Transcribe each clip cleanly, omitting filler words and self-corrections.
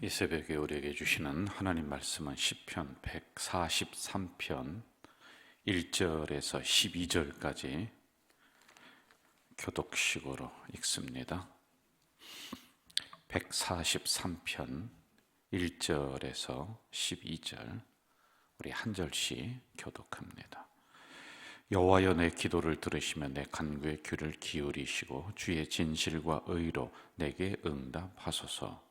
이 새벽에 우리에게 주시는 하나님 말씀은 시편 143편 1절에서 12절까지 교독식으로 읽습니다. 143편 1절에서 12절 우리 한 절씩 교독합니다. 여호와여, 내 기도를 들으시며 내 간구에 귀를 기울이시고 주의 진실과 의로 내게 응답하소서.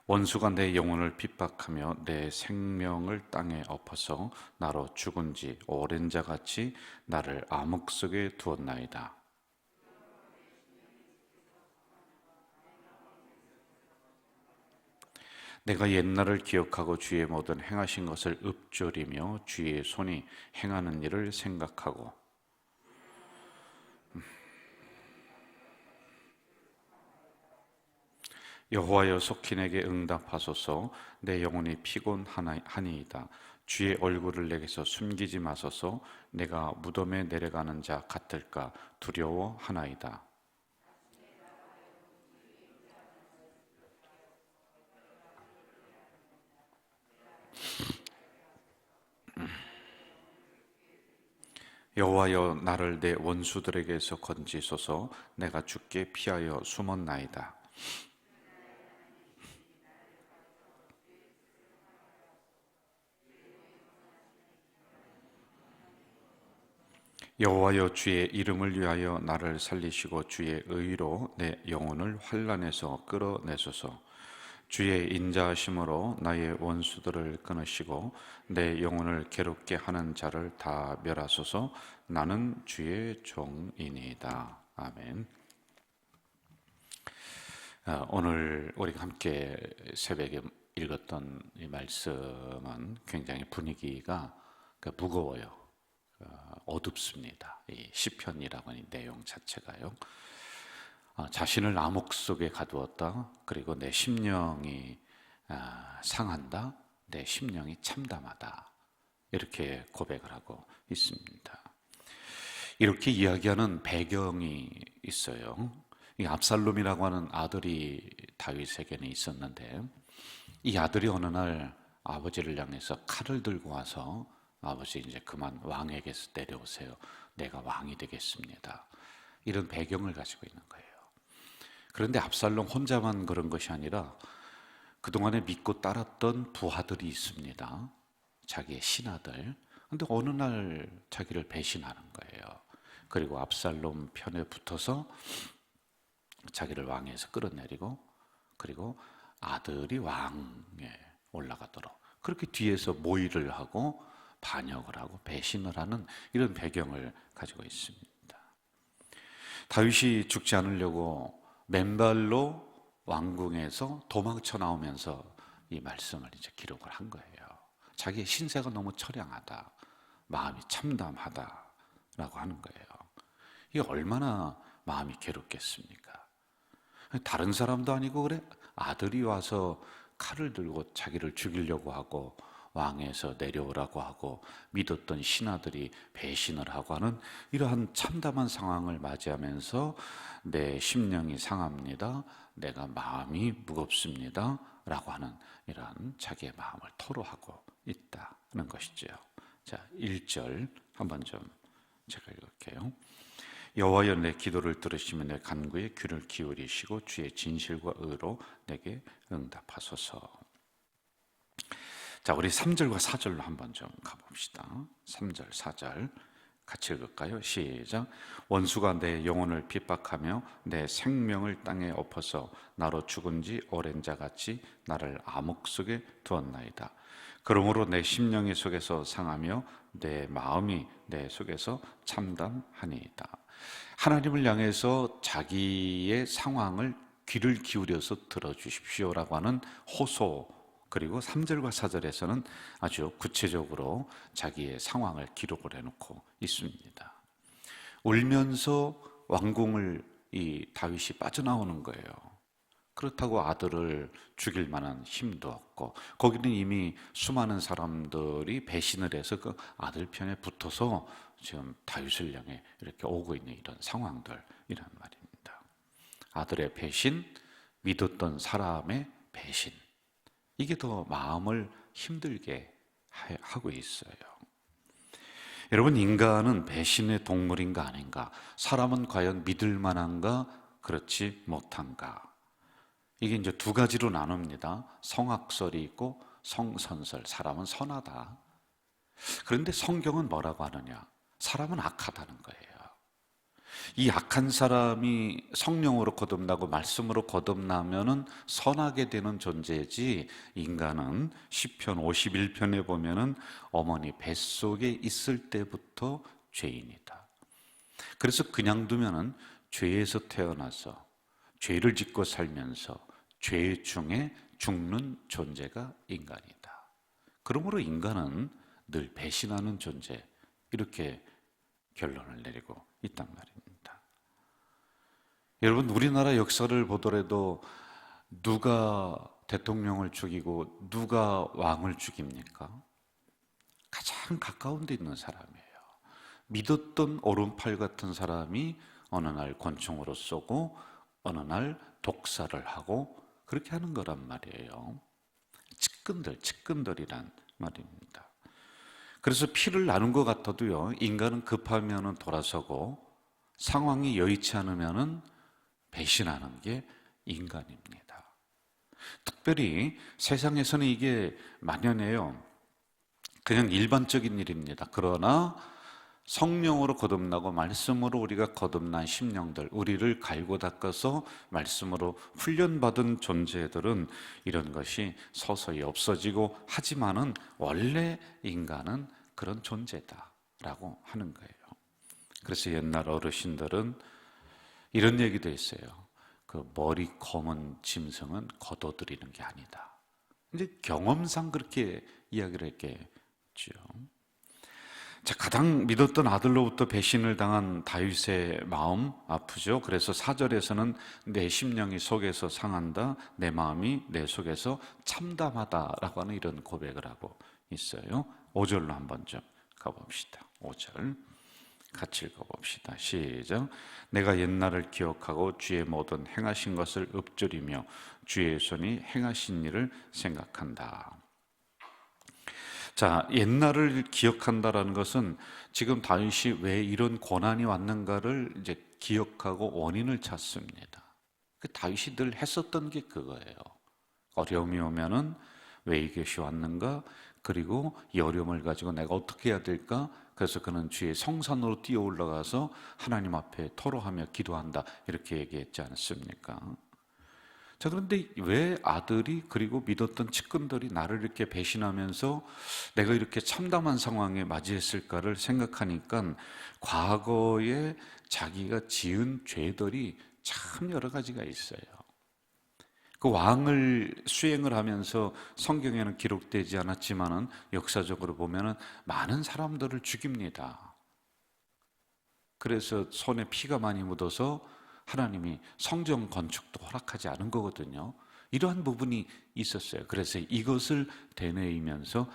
원수가 내 영혼을 핍박하며 내 생명을 땅에 엎어서 나로 죽은 지 오랜 자같이 나를 암흑 속에 두었나이다. 내가 옛날을 기억하고 주의 모든 행하신 것을 읊조리며 주의 손이 행하는 일을 생각하고 여호와여, 속히 내게 응답하소서. 내 영혼이 피곤하니이다. 주의 얼굴을 내게서 숨기지 마소서. 내가 무덤에 내려가는 자 같을까 두려워하나이다. 여호와여, 나를 내 원수들에게서 건지소서. 내가 주께 피하여 숨었나이다. 여호와여, 주의 이름을 위하여 나를 살리시고 주의 의로 내 영혼을 환난에서 끌어내소서. 주의 인자하심으로 나의 원수들을 끊으시고 내 영혼을 괴롭게 하는 자를 다 멸하소서. 나는 주의 종이니이다. 아멘. 오늘 우리가 함께 새벽에 읽었던 이 말씀은 굉장히 분위기가 무거워요. 어둡습니다. 이 시편이라고 하는 내용 자체가요. 자신을 암흑 속에 가두었다. 그리고 내 심령이 상한다. 내 심령이 참담하다. 이렇게 고백을 하고 있습니다. 이렇게 이야기하는 배경이 있어요. 이 압살롬이라고 하는 아들이 다윗에게는 있었는데, 이 아들이 어느 날 아버지를 향해서 칼을 들고 와서 아버지, 이제 그만 왕에게서 내려오세요. 내가 왕이 되겠습니다. 이런 배경을 가지고 있는 거예요. 그런데 압살롬 혼자만 그런 것이 아니라 그동안에 믿고 따랐던 부하들이 있습니다. 자기의 신하들. 그런데 어느 날 자기를 배신하는 거예요. 그리고 압살롬 편에 붙어서 자기를 왕에서 끌어내리고, 그리고 아들이 왕에 올라가도록 그렇게 뒤에서 모의를 하고 반역을 하고 배신을 하는 이런 배경을 가지고 있습니다. 다윗이 죽지 않으려고 맨발로 왕궁에서 도망쳐 나오면서 이 말씀을 이제 기록을 한 거예요. 자기의 신세가 너무 처량하다, 마음이 참담하다라고 하는 거예요. 이게 얼마나 마음이 괴롭겠습니까? 다른 사람도 아니고 그래 아들이 와서 칼을 들고 자기를 죽이려고 하고 왕에서 내려오라고 하고 믿었던 신하들이 배신을 하고 하는 이러한 참담한 상황을 맞이하면서 내 심령이 상합니다. 내가 마음이 무겁습니다. 라고 하는 이러한 자기의 마음을 토로하고 있다는 것이죠. 자, 1절 한번 좀 제가 읽을게요. 여호와여, 내 기도를 들으시며 내 간구에 귀를 기울이시고 주의 진실과 의로 내게 응답하소서. 자, 우리 3절과 4절로 한번 좀 가봅시다. 3절, 4절 같이 읽을까요? 시작. 원수가 내 영혼을 핍박하며 내 생명을 땅에 엎어서 나로 죽은 지 오랜 자같이 나를 암흑 속에 두었나이다. 그러므로 내 심령이 속에서 상하며 내 마음이 내 속에서 참담하니이다. 하나님을 향해서 자기의 상황을 귀를 기울여서 들어주십시오라고 하는 호소, 그리고 3절과 4절에서는 아주 구체적으로 자기의 상황을 기록을 해놓고 있습니다. 울면서 왕궁을 이 다윗이 빠져나오는 거예요. 그렇다고 아들을 죽일 만한 힘도 없고, 거기는 이미 수많은 사람들이 배신을 해서 그 아들 편에 붙어서 지금 다윗을 향해 이렇게 오고 있는 이런 상황들이란 말입니다. 아들의 배신, 믿었던 사람의 배신, 이게 더 마음을 힘들게 하고 있어요. 여러분, 인간은 배신의 동물인가 아닌가? 사람은 과연 믿을 만한가? 그렇지 못한가? 이게 이제 두 가지로 나눕니다. 성악설이 있고 성선설. 사람은 선하다. 그런데 성경은 뭐라고 하느냐? 사람은 악하다는 거예요. 이 악한 사람이 성령으로 거듭나고 말씀으로 거듭나면은 선하게 되는 존재지, 인간은 시편 51편에 보면은 어머니 뱃속에 있을 때부터 죄인이다. 그래서 그냥 두면은 죄에서 태어나서 죄를 짓고 살면서 죄 중에 죽는 존재가 인간이다. 그러므로 인간은 늘 배신하는 존재, 이렇게 결론을 내리고 있단 말입니다. 여러분, 우리나라 역사를 보더라도 누가 대통령을 죽이고 누가 왕을 죽입니까? 가장 가까운 데 있는 사람이에요. 믿었던 오른팔 같은 사람이 어느 날 권총으로 쏘고 어느 날 독살을 하고 그렇게 하는 거란 말이에요. 측근들이란 말입니다. 그래서 피를 나눈 것 같아도요, 인간은 급하면은 돌아서고 상황이 여의치 않으면은 배신하는 게 인간입니다. 특별히 세상에서는 이게 만연해요. 그냥 일반적인 일입니다. 그러나 성령으로 거듭나고 말씀으로 우리가 거듭난 심령들, 우리를 갈고 닦아서 말씀으로 훈련받은 존재들은 이런 것이 서서히 없어지고, 하지만은 원래 인간은 그런 존재다라고 하는 거예요. 그래서 옛날 어르신들은 이런 얘기도 있어요. 그 머리 검은 짐승은 거둬들이는 게 아니다. 이제 경험상 그렇게 이야기를 했겠죠. 자, 가장 믿었던 아들로부터 배신을 당한 다윗의 마음 아프죠. 그래서 4절에서는 내 심령이 속에서 상한다, 내 마음이 내 속에서 참담하다라고 하는 이런 고백을 하고 있어요. 5절로 한번 좀 가봅시다. 5절 같이 읽어봅시다. 시작. 내가 옛날을 기억하고 주의 모든 행하신 것을 읊조리며 주의 손이 행하신 일을 생각한다. 자, 옛날을 기억한다라는 것은 지금 다윗이 왜 이런 고난이 왔는가를 이제 기억하고 원인을 찾습니다. 그 다윗이 늘 했었던 게 그거예요. 어려움이 오면은 왜 이것이 왔는가? 그리고 이 어려움을 가지고 내가 어떻게 해야 될까? 그래서 그는 주의 성산으로 뛰어 올라가서 하나님 앞에 토로하며 기도한다, 이렇게 얘기했지 않습니까? 자, 그런데 왜 아들이 그리고 믿었던 측근들이 나를 이렇게 배신하면서 내가 이렇게 참담한 상황에 맞이했을까를 생각하니까 과거에 자기가 지은 죄들이 참 여러 가지가 있어요. 그 왕을 수행을 하면서 성경에는 기록되지 않았지만은 역사적으로 보면은 많은 사람들을 죽입니다. 그래서 손에 피가 많이 묻어서 하나님이 성전 건축도 허락하지 않은 거거든요. 이러한 부분이 있었어요. 그래서 이것을 되뇌이면서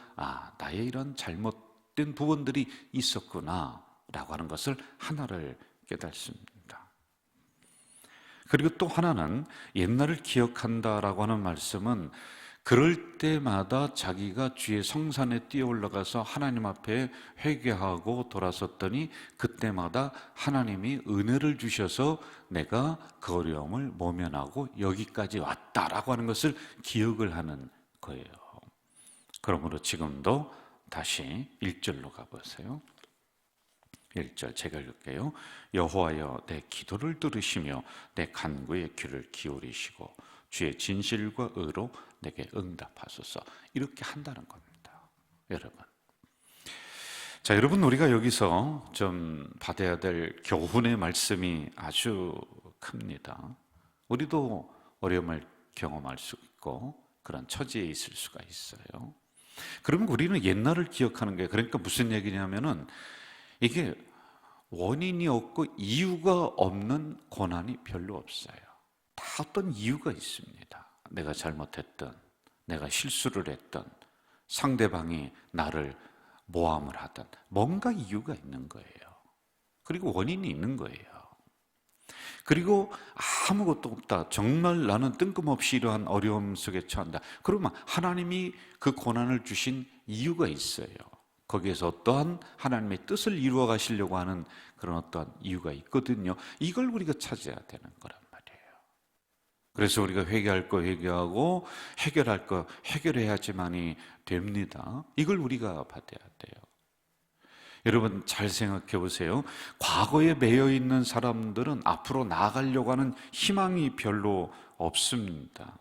나의 이런 잘못된 부분들이 있었구나 라고 하는 것을 하나를 깨닫습니다. 그리고 또 하나는 옛날을 기억한다라고 하는 말씀은 그럴 때마다 자기가 주의 성산에 뛰어 올라가서 하나님 앞에 회개하고 돌아섰더니 그때마다 하나님이 은혜를 주셔서 내가 그 어려움을 모면하고 여기까지 왔다라고 하는 것을 기억을 하는 거예요. 그러므로 지금도 다시 1절로 가보세요. 1절 제가 읽을게요. 여호와여, 내 기도를 들으시며 내 간구의 귀를 기울이시고 주의 진실과 의로 내게 응답하소서. 이렇게 한다는 겁니다, 여러분. 자, 여러분, 우리가 여기서 좀 받아야 될 교훈의 말씀이 아주 큽니다. 우리도 어려움을 경험할 수 있고 그런 처지에 있을 수가 있어요. 그러면 우리는 옛날을 기억하는 게, 그러니까 무슨 얘기냐면은 이게 원인이 없고 이유가 없는 고난이 별로 없어요. 다 어떤 이유가 있습니다. 내가 잘못했던, 내가 실수를 했던, 상대방이 나를 모함을 하던 뭔가 이유가 있는 거예요. 그리고 원인이 있는 거예요. 그리고 아무것도 없다, 정말 나는 뜬금없이 이러한 어려움 속에 처한다, 그러면 하나님이 그 고난을 주신 이유가 있어요. 거기에서 어떠한 하나님의 뜻을 이루어 가시려고 하는 그런 어떠한 이유가 있거든요. 이걸 우리가 찾아야 되는 거란 말이에요. 그래서 우리가 회개할 거 회개하고 해결할 거 해결해야지만이 됩니다. 이걸 우리가 받아야 돼요. 여러분 잘 생각해 보세요. 과거에 매여 있는 사람들은 앞으로 나아가려고 하는 희망이 별로 없습니다.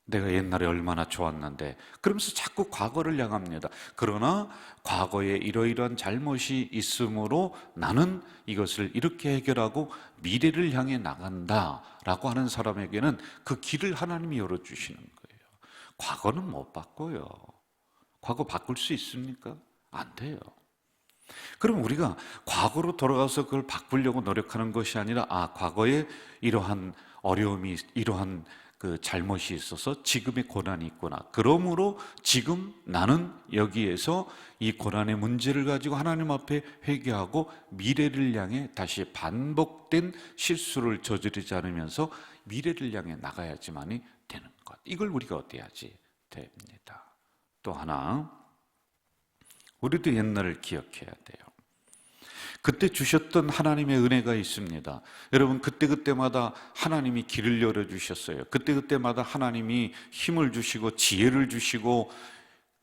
내가 옛날에 얼마나 좋았는데, 그러면서 자꾸 과거를 향합니다. 그러나 과거에 이러이러한 잘못이 있으므로 나는 이것을 이렇게 해결하고 미래를 향해 나간다라고 하는 사람에게는 그 길을 하나님이 열어주시는 거예요. 과거는 못 바꿔요. 과거 바꿀 수 있습니까? 안 돼요. 그럼 우리가 과거로 돌아가서 그걸 바꾸려고 노력하는 것이 아니라, 과거에 이러한 어려움이, 이러한 그 잘못이 있어서 지금의 고난이 있구나, 그러므로 지금 나는 여기에서 이 고난의 문제를 가지고 하나님 앞에 회개하고 미래를 향해 다시 반복된 실수를 저지르지 않으면서 미래를 향해 나가야지만이 되는 것, 이걸 우리가 어때야지 됩니다. 또 하나, 우리도 옛날을 기억해야 돼요. 그때 주셨던 하나님의 은혜가 있습니다. 여러분 그때그때마다 하나님이 길을 열어주셨어요. 그때그때마다 하나님이 힘을 주시고 지혜를 주시고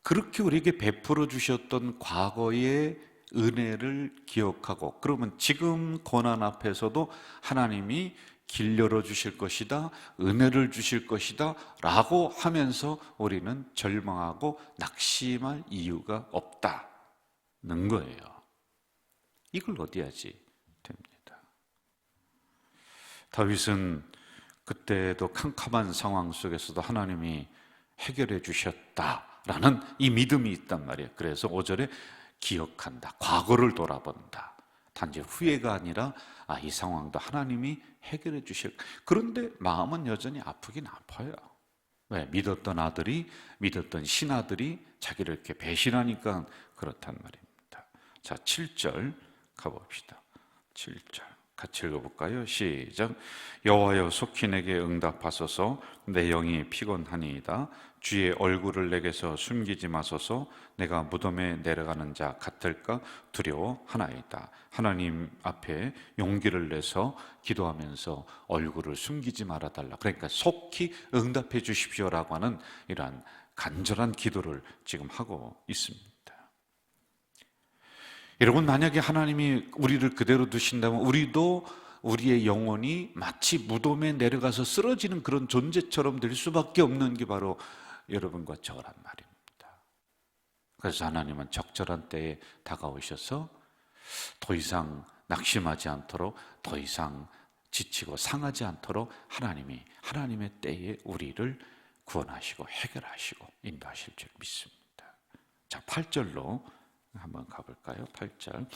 그렇게 우리에게 베풀어 주셨던 과거의 은혜를 기억하고, 그러면 지금 고난 앞에서도 하나님이 길 열어주실 것이다, 은혜를 주실 것이다 라고 하면서 우리는 절망하고 낙심할 이유가 없다는 거예요. 이걸 어디야지 됩니다. 다윗은 그때도 캄캄한 상황 속에서도 하나님이 해결해 주셨다라는 이 믿음이 있단 말이에요. 그래서 5절에 기억한다, 과거를 돌아본다. 단지 후회가 아니라 이 상황도 하나님이 해결해 주실. 그런데 마음은 여전히 아프긴 아파요. 왜? 믿었던 아들이, 믿었던 신하들이 자기를 이렇게 배신하니까 그렇단 말입니다. 자, 7절 가봅시다. 7절 같이 읽어볼까요? 시작. 여호와여 속히 내게 응답하소서. 내 영이 피곤하니이다. 주의 얼굴을 내게서 숨기지 마소서. 내가 무덤에 내려가는 자 같을까 두려워하나이다. 하나님 앞에 용기를 내서 기도하면서 얼굴을 숨기지 말아달라. 그러니까 속히 응답해 주십시오라고 하는 이러한 간절한 기도를 지금 하고 있습니다. 여러분 만약에 하나님이 우리를 그대로 두신다면 우리도 우리의 영혼이 마치 무덤에 내려가서 쓰러지는 그런 존재처럼 될 수밖에 없는 게 바로 여러분과 저란 말입니다. 그래서 하나님은 적절한 때에 다가오셔서 더 이상 낙심하지 않도록, 더 이상 지치고 상하지 않도록 하나님이 하나님의 때에 우리를 구원하시고 해결하시고 인도하실 줄 믿습니다. 자, 8절로 한번 가볼까요? 8절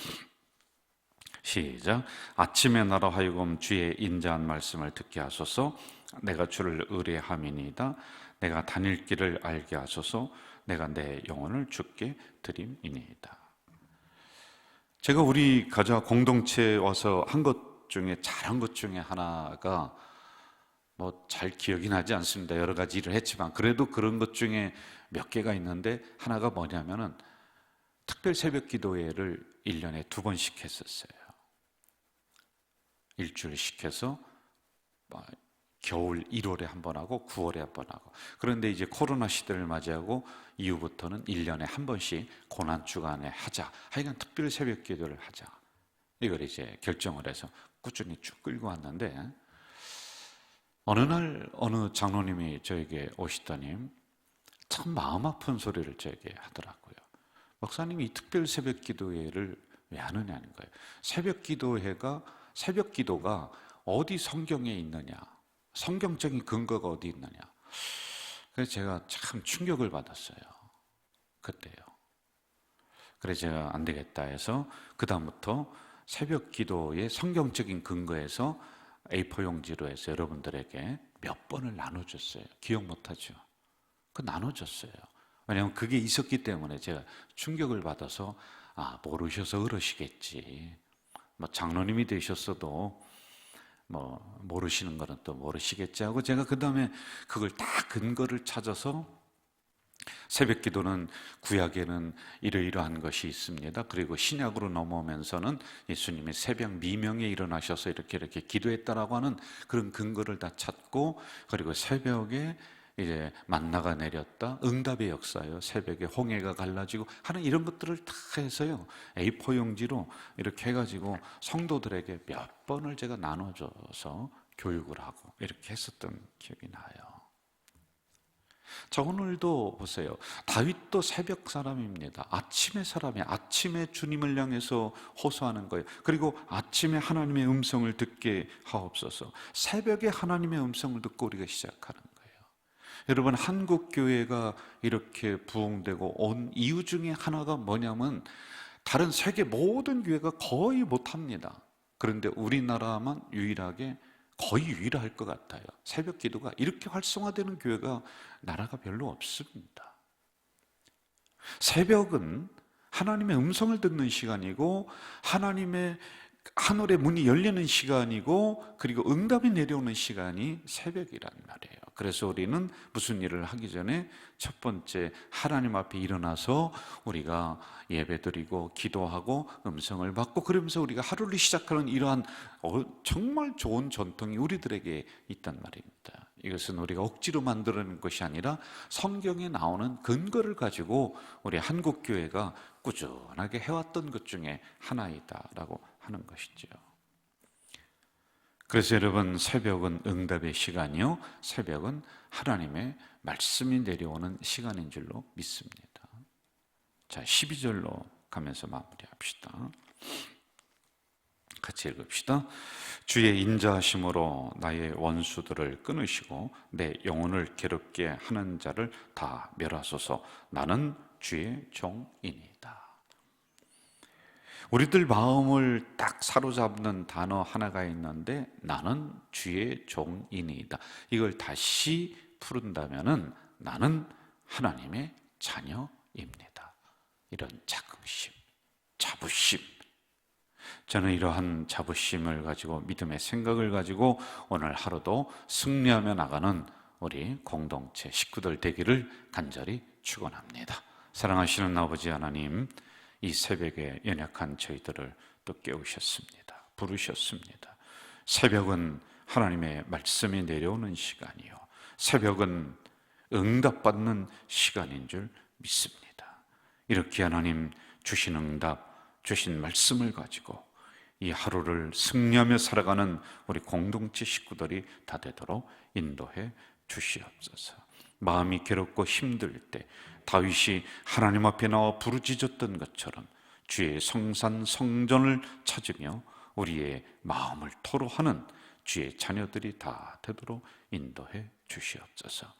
시작. 아침에 나로 하여금 주의 인자한 말씀을 듣게 하소서. 내가 주를 의뢰함이니이다. 내가 다닐 길을 알게 하소서. 내가 내 영혼을 주께 드림이니이다. 제가 우리 가족 공동체에 와서 한 것 중에, 잘한 것 중에 하나가 잘 기억이 나지 않습니다. 여러 가지 일을 했지만 그래도 그런 것 중에 몇 개가 있는데, 하나가 뭐냐면은 특별 새벽 기도회를 1년에 2번씩 했었어요. 일주일씩 해서 겨울 1월에 한 번 하고 9월에 한 번 하고. 그런데 이제 코로나 시대를 맞이하고 이후부터는 1년에 한 번씩 고난 주간에 하자, 하여간 특별 새벽 기도를 하자, 이걸 이제 결정을 해서 꾸준히 쭉 끌고 왔는데, 어느 날 어느 장로님이 저에게 오시더니 참 마음 아픈 소리를 저에게 하더라고요. 목사님이 이 특별 새벽 기도회를 왜 하느냐는 거예요. 새벽 기도가 어디 성경에 있느냐, 성경적인 근거가 어디 있느냐. 그래서 제가 참 충격을 받았어요, 그때요. 그래서 제가 안 되겠다 해서 그 다음부터 새벽 기도의 성경적인 근거에서 A4 용지로 해서 여러분들에게 몇 번을 나눠줬어요. 기억 못하죠? 그 나눠줬어요. 왜냐하면 그게 있었기 때문에 제가 충격을 받아서 모르셔서 그러시겠지. 뭐 장로님이 되셨어도 뭐 모르시는 거는 또 모르시겠지 하고 제가 그 다음에 그걸 다 근거를 찾아서 새벽 기도는 구약에는 이러이러한 것이 있습니다. 그리고 신약으로 넘어오면서는 예수님이 새벽 미명에 일어나셔서 이렇게 기도했다라고 하는 그런 근거를 다 찾고, 그리고 새벽에 이제 만나가 내렸다, 응답의 역사예요. 새벽에 홍해가 갈라지고 하는 이런 것들을 다 해서요, A4 용지로 이렇게 해가지고 성도들에게 몇 번을 제가 나눠줘서 교육을 하고 이렇게 했었던 기억이 나요. 자, 오늘도 보세요. 다윗도 새벽 사람입니다. 아침의 사람이 아침에 주님을 향해서 호소하는 거예요. 그리고 아침에 하나님의 음성을 듣게 하옵소서. 새벽에 하나님의 음성을 듣고 우리가 시작하는 거예요. 여러분, 한국 교회가 이렇게 부흥되고 온 이유 중에 하나가 뭐냐면 다른 세계 모든 교회가 거의 못합니다. 그런데 우리나라만 유일하게, 거의 유일할 것 같아요. 새벽 기도가 이렇게 활성화되는 교회가 나라가 별로 없습니다. 새벽은 하나님의 음성을 듣는 시간이고, 하나님의 하늘의 문이 열리는 시간이고, 그리고 응답이 내려오는 시간이 새벽이란 말이에요. 그래서 우리는 무슨 일을 하기 전에 첫 번째 하나님 앞에 일어나서 우리가 예배드리고 기도하고 음성을 받고, 그러면서 우리가 하루를 시작하는 이러한 정말 좋은 전통이 우리들에게 있단 말입니다. 이것은 우리가 억지로 만들어낸 것이 아니라 성경에 나오는 근거를 가지고 우리 한국교회가 꾸준하게 해왔던 것 중에 하나이다라고 하는 것이죠. 그래서 여러분, 새벽은 응답의 시간이요, 새벽은 하나님의 말씀이 내려오는 시간인 줄로 믿습니다. 자, 12절로 가면서 마무리합시다. 같이 읽읍시다. 주의 인자하심으로 나의 원수들을 끊으시고 내 영혼을 괴롭게 하는 자를 다 멸하소서. 나는 주의 종이니이다. 우리들 마음을 딱 사로잡는 단어 하나가 있는데, 나는 주의 종이니이다. 이걸 다시 푸른다면은 나는 하나님의 자녀입니다. 이런 자긍심, 자부심. 저는 이러한 자부심을 가지고, 믿음의 생각을 가지고 오늘 하루도 승리하며 나가는 우리 공동체 식구들 되기를 간절히 축원합니다. 사랑하시는 아버지 하나님, 이 새벽에 연약한 저희들을 또 깨우셨습니다. 부르셨습니다. 새벽은 하나님의 말씀이 내려오는 시간이요, 새벽은 응답받는 시간인 줄 믿습니다. 이렇게 하나님 주신 응답, 주신 말씀을 가지고 이 하루를 승리하며 살아가는 우리 공동체 식구들이 다 되도록 인도해 주시옵소서. 마음이 괴롭고 힘들 때 다윗이 하나님 앞에 나와 부르짖었던 것처럼 주의 성산 성전을 찾으며 우리의 마음을 토로하는 주의 자녀들이 다 되도록 인도해 주시옵소서.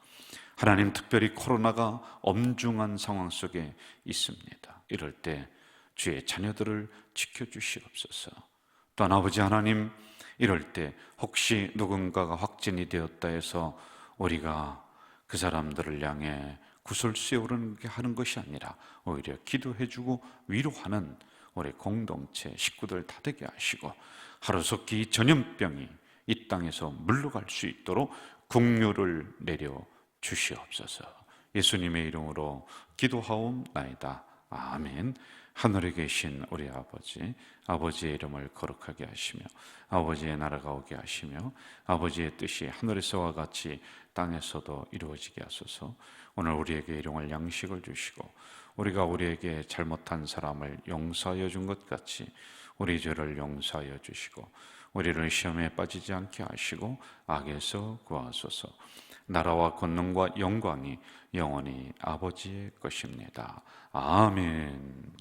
하나님, 특별히 코로나가 엄중한 상황 속에 있습니다. 이럴 때 주의 자녀들을 지켜주시옵소서. 또한 아버지 하나님, 이럴 때 혹시 누군가가 확진이 되었다 해서 우리가 그 사람들을 향해 구설수에 오르게 하는 것이 아니라 오히려 기도해주고 위로하는 우리 공동체 식구들 다 되게 하시고, 하루속히 전염병이 이 땅에서 물러갈 수 있도록 긍휼을 내려 주시옵소서. 예수님의 이름으로 기도하옵나이다. 아멘. 하늘에 계신 우리 아버지, 아버지의 이름을 거룩하게 하시며 아버지의 나라가 오게 하시며 아버지의 뜻이 하늘에서와 같이 땅에서도 이루어지게 하소서. 오늘 우리에게 일용할 양식을 주시고 우리가 우리에게 잘못한 사람을 용서하여 준 것 같이 우리 죄를 용서하여 주시고 우리를 시험에 빠지지 않게 하시고 악에서 구하소서. 나라와 권능과 영광이 영원히 아버지의 것입니다. 아멘.